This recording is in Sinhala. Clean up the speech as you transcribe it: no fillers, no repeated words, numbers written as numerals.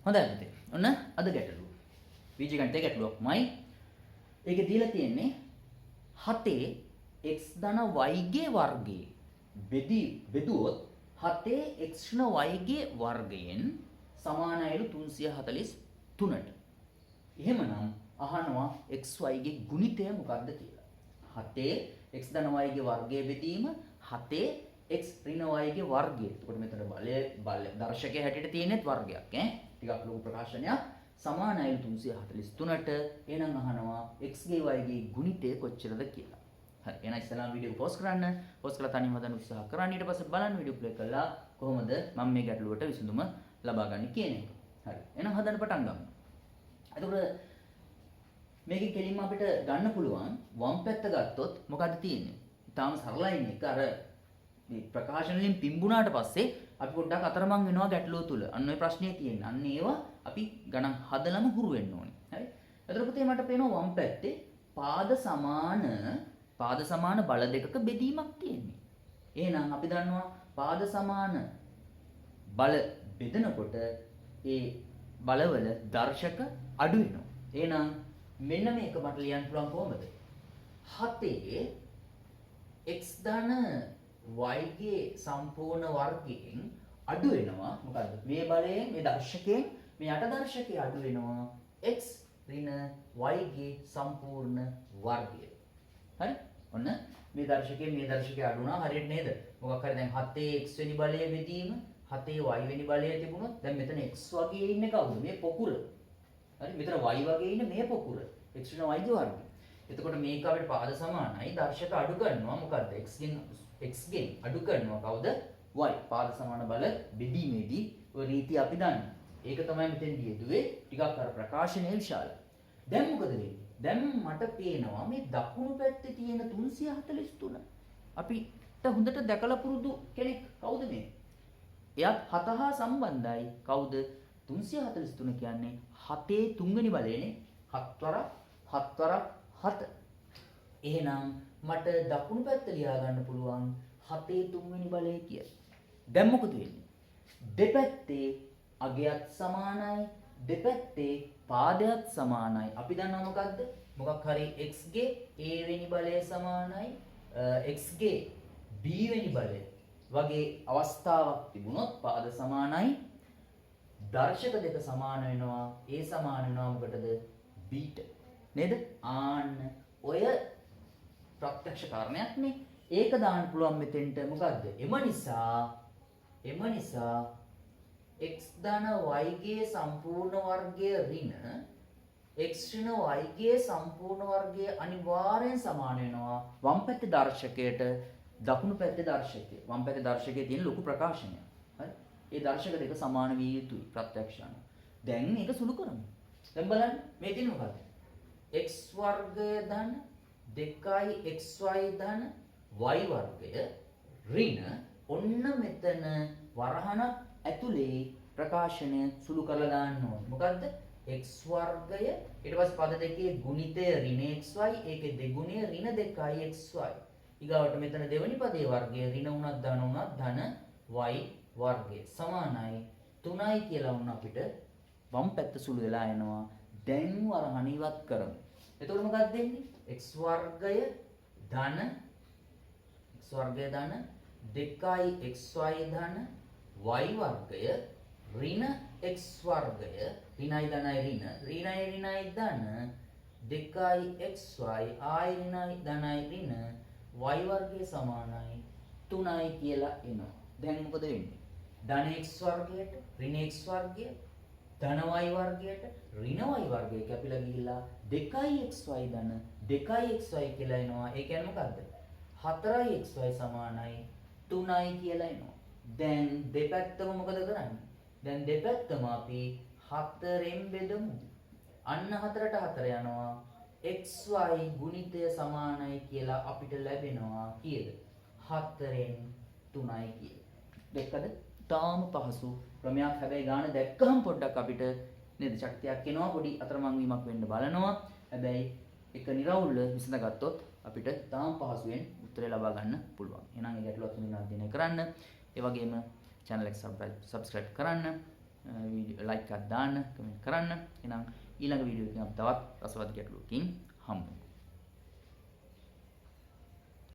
හොඳයි පුතේ. ඔන්න අද ගැටලුව. බීජගණිතයේ ගැටලුවක්මයි. ඒකේ දීලා තියෙන්නේ 7 x ධන y ගේ වර්ගයේ බෙදුවොත් 7 x න y ගේ වර්ගයෙන් සමාන අයලු 343ට. එහෙමනම් අහනවා xy ගේ ගුණිතය මොකක්ද කියලා. 7 x ධන y ගේ වර්ගයේ බෙදීම 7 x ඍණ y ගේ වර්ගය. එතකොට මෙතන බල දර්ශකයේ හැටියට තියෙනෙත් වර්ගයක් ඈ. ටිකක් ලොකු ප්‍රකාශනයක්. සමාන අයලු 343ට. එහෙනම් අහනවා x ගේ y ගේ ගුණිතය කොච්චරද කියලා. හරි. එහෙනම් ඉස්සෙල්ලාම වීඩියෝ පෝස් කරන්න. පෝස් කරලා තනියම හදන්න උත්සාහ කරන්න. ඊට පස්සේ බලන්න වීඩියෝ ප්ලේ කරලා කොහොමද මම මේ ගැටලුවට විසඳුම ලබා ගන්න කියන එක. හරි. එහෙනම් හදන්න පටන් ගමු. එතකොට මේකේ කෙලින්ම අපිට ගන්න පුළුවන් වම් පැත්ත ගත්තොත් මොකද්ද තියෙන්නේ? ඊටාම සරලයි මේක. අර මේ ප්‍රකාශන වලින් පිම්බුණාට පස්සේ අපි පොඩ්ඩක් අතරමං වෙනවා ගැටලුව තුල. අන්න ඔය ප්‍රශ්නේ තියෙන්නේ. අන්න ඒවා අපි ගණන් හදලම හුරු වෙන්න ඕනේ. හරි. එතකොට පුතේ මට පේනවා වම් පැත්තේ පාද සමාන බල දෙකක බෙදීමක් තියෙන්නේ. එහෙනම් අපි දන්නවා පාද සමාන බල බෙදනකොට ඒ බලවල දර්ශක අඩු වෙනවා. එහෙනම් මෙන්න මේක මට ලියන්න පුළුවන් කොහොමද? 7 x ධන y ගේ සම්පූර්ණ වර්ගයෙන් අඩු වෙනවා. මොකද්ද? මේ බලයෙන් මේ දර්ශකයෙන් මේ යට දර්ශකයේ අඩු වෙනවා x ඍණ y ගේ සම්පූර්ණ වර්ගය. හරි? ඔන්න මේ දර්ශකයේ අඩු වුණා හරියට නේද? මොකක් හරි දැන් 7 x වෙනි බලය බෙදීම 7 y වෙනි බලය තිබුණොත් දැන් මෙතන x වගේ ඉන්නේ කවුද? මේ පොකුර. හරි? මෙතන y වගේ ඉන්නේ මේ පොකුර. x ඍණ y ගේ වර්ගය. එතකොට මේක අපිට පාද සමානයි. දර්ශක අඩු කරනවා මොකද්ද? x ගෙන් අඩු කරනවා කවුද? y. පාද සමාන බල බෙදීමේදී ඔය රීතිය අපි දන්නවා. ඒක තමයි මෙතෙන්දී යෙදුවේ. ටිකක් අර ප්‍රකාශනයේ විශාලයි. දැන් මොකද වෙන්නේ? දැන් මට පේනවා මේ දකුණු පැත්තේ තියෙන 343. අපිට හොඳට දැකලා පුරුදු කෙනෙක් කවුද මේ? එයාත් 7 හා සම්බන්ධයි. කවුද? 343 කියන්නේ 7 තුන්වෙනි බලයනේ. 7 වරක් 7. එහෙනම් මට දකුණු පැත්ත ලියා ගන්න පුළුවන් 7 තුන්වෙනි බලය කියලා. දැන් මොකද වෙන්නේ? දෙපැත්තේ අගයත් සමානයි, දෙපැත්තේ පාදයට සමානයි. අපි දන්නවා මොකද්ද? මොකක් හරි x ගේ a වෙනි බලය සමානයි x ගේ b වෙනි බලය වගේ අවස්ථාවක් තිබුණොත් පාද සමානයි. දර්ශක දෙක සමාන වෙනවා. a සමාන වෙනවා මොකටද? b ට. නේද? ආන්න ඔය ප්‍රත්‍යක්ෂ කාරණයක් නේ. ඒක දාන්න පුළුවන් මෙතෙන්ට මොකද්ද? එම නිසා x ධන y ගේ සම්පූර්ණ වර්ගය ඍණ x ඍණ y ගේ සම්පූර්ණ වර්ගය අනිවාර්යෙන් සමාන වෙනවා වම් පැත්තේ දර්ශකයට දකුණු පැත්තේ දර්ශකය. වම් පැත්තේ දර්ශකයේ තියෙන ලොකු ප්‍රකාශනයක්. හරි? ඒ දර්ශක දෙක සමාන විය යුතුයි ප්‍රත්‍යක්ෂණ. දැන් මේක සුළු කරමු. දැන් බලන්න මේ තියෙන මොකද්ද? x වර්ගය ධන 2xy ධන y වර්ගය ඍණ ඔන්න මෙතන වරහණක් ඇතුලේ ප්‍රකාශනය සුළු කරලා දාන්න ඕනේ. මොකද්ද? x වර්ගය ඊට පස්සේ පද දෙකේ ගුණිතය ඍණ xy ඒකේ දෙගුණය ඍණ 2xy. ඊගාවට මෙතන දෙවෙනි පදයේ වර්ගය ඍණ උනත් ධන උනත් ධන y වර්ගය සමානයි 3යි කියලා වුණ අපිට වම් පැත්ත සුළු වෙලා එනවා. දැන් වරහණ ඉවත් කරමු. එතකොට මොකක්ද දෙන්නේ? x වර්ගය ධන 2xy ධන y වර්ගය ඍණ x වර්ගය ඍණයි ධනයි ඍණයි ධන 2xy ආයි ඍණයි ධනයි ඍණ y වර්ගය සමානයි 3යි කියලා එනවා. දැන් මොකද වෙන්නේ? ධන x වර්ගයට ඍණ x වර්ගය ධන y වර්ගයට ඍණ y වර්ගය කැපිලා ගිහිල්ලා 2xy ධන 2xy කියලා එනවා. ඒ කියන්නේ මොකද්ද? 4xy සමානයි 3යි කියලා එනවා. දැන් දෙපැත්තම මොකද කරන්නේ? දැන් දෙපැත්තම අපි 4ෙන් බෙදමු. අන්න 4ට 4 යනවා. xy ගුණිතය සමානයි කියලා අපිට ලැබෙනවා කීයද? 4ෙන් 3යි කියලා. දෙකද? තාම පහසු ක්‍රමයක්. හැබැයි ගාන දැක්කහම පොඩ්ඩක් අපිට නේද ශක්තියක් එනවා. පොඩි අතරමං වීමක් වෙන්න බලනවා. හැබැයි එක නිරවුල්ව විසඳගත්තොත් අපිට තාම පහසුවෙන් උත්තරය ලබා ගන්න පුළුවන්. එහෙනම් ඒ ගැටලුවත් හොඳින් අධ්‍යයනය කරන්න. ඒ වගේම channel එක subscribe කරන්න. ලයික් එකක් දාන්න, කමෙන්ට් කරන්න. එහෙනම් ඊළඟ වීඩියෝ එකකින් අපි තවත් රසවත් ගැටලුවකින් හමු වෙමු.